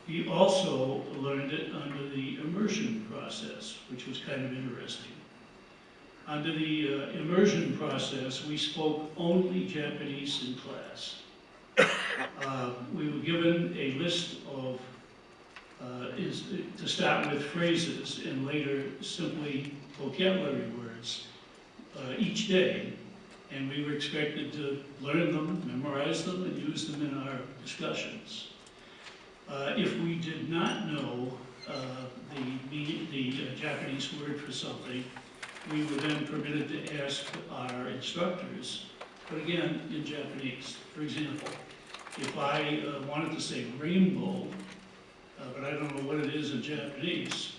We also learned it under the immersion process, which was kind of interesting. Under the immersion process, we spoke only Japanese in class. We were given a list of, to start with, phrases and later simply vocabulary words each day. And we were expected to learn them, memorize them, and use them in our discussions. If we did not know the Japanese word for something, we were then permitted to ask our instructors, but again, in Japanese. For example, if I wanted to say rainbow, but I don't know what it is in Japanese,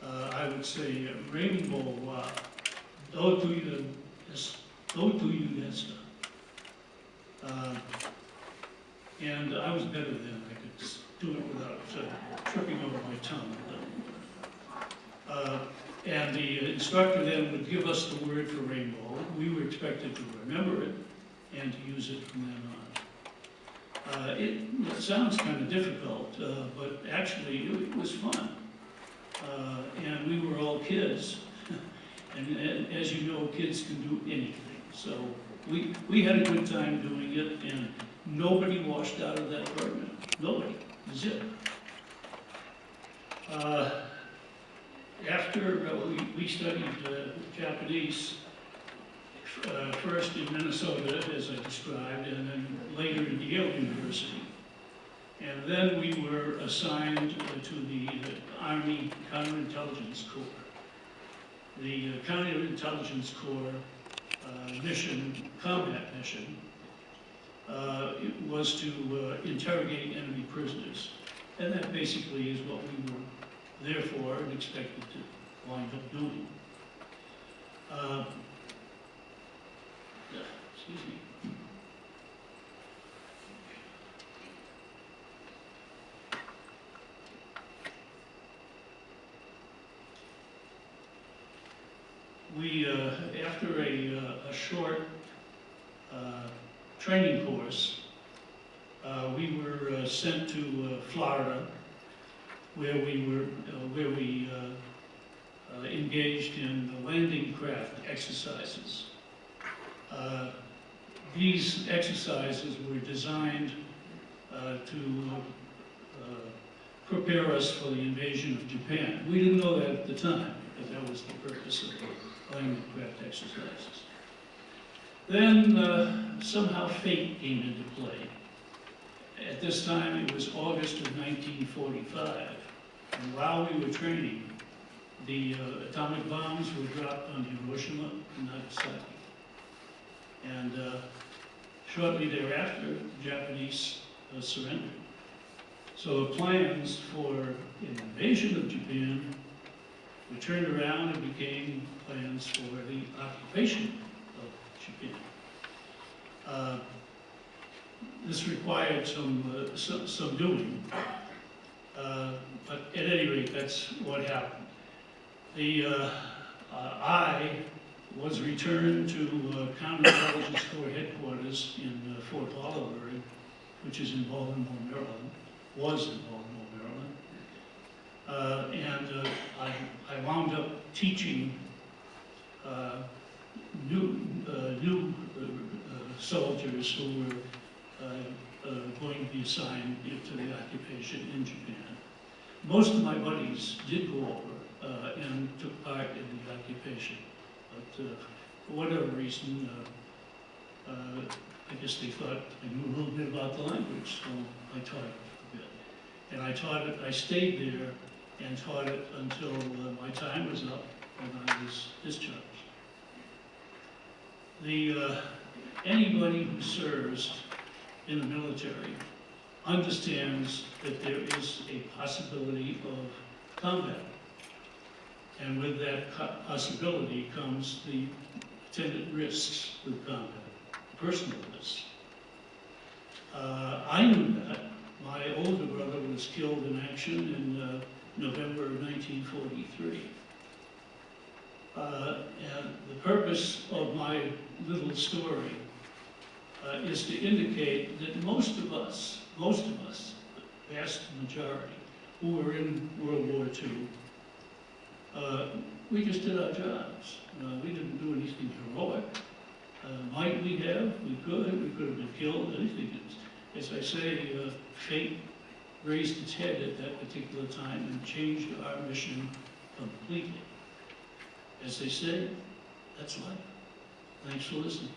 I would say rainbow wa doutoyu desu ka. And I was better then. I could do it without tripping over my tongue. And the instructor then would give us the word for rainbow. We were expected to remember it and to use it from then on. It sounds kind of difficult, but actually it was fun. And we were all kids. And as you know, kids can do anything. So we had a good time doing it, and nobody washed out of that department. Nobody. Zip. After we studied Japanese, first in Minnesota, as I described, and then later in Yale University. And then we were assigned to the Army Counterintelligence Corps. The Counterintelligence Corps mission, combat mission, was to interrogate enemy prisoners. And that basically is what we were there for and expected to wind up doing. Excuse me. We, after a short training course, we were sent to Florida, where we engaged in the landing craft exercises. These exercises were designed to prepare us for the invasion of Japan. We didn't know that at the time, but that was the purpose of the landing craft exercises. Then somehow fate came into play. At this time, it was August of 1945, and while we were training, the atomic bombs were dropped on Hiroshima and Nagasaki. And shortly thereafter, the Japanese surrendered. So the plans for an invasion of Japan were turned around and became plans for the occupation of Japan. This required some doing, but at any rate, that's what happened. I was returned to Counterintelligence Corps headquarters in Fort Oliver, which is in Baltimore, Maryland, was in Baltimore, Maryland, and I wound up teaching new soldiers who were going to be assigned to the occupation in Japan. Most of my buddies did go over and took part in the occupation, but for whatever reason, I guess they thought I knew a little bit about the language, so I taught it a bit. And I taught it, I stayed there and taught it until my time was up and I was discharged. Anybody who serves in the military understands that there is a possibility of combat. And with that possibility comes the attendant risks with combat, personal risks. I knew that. My older brother was killed in action in November of 1943. And the purpose of my little story is to indicate that most of us, the vast vast majority, who were in World War II, we just did our jobs. We didn't do anything heroic. Might we have? We could have been killed, anything. As I say, fate raised its head at that particular time and changed our mission completely. As they say, that's life. Thanks for listening.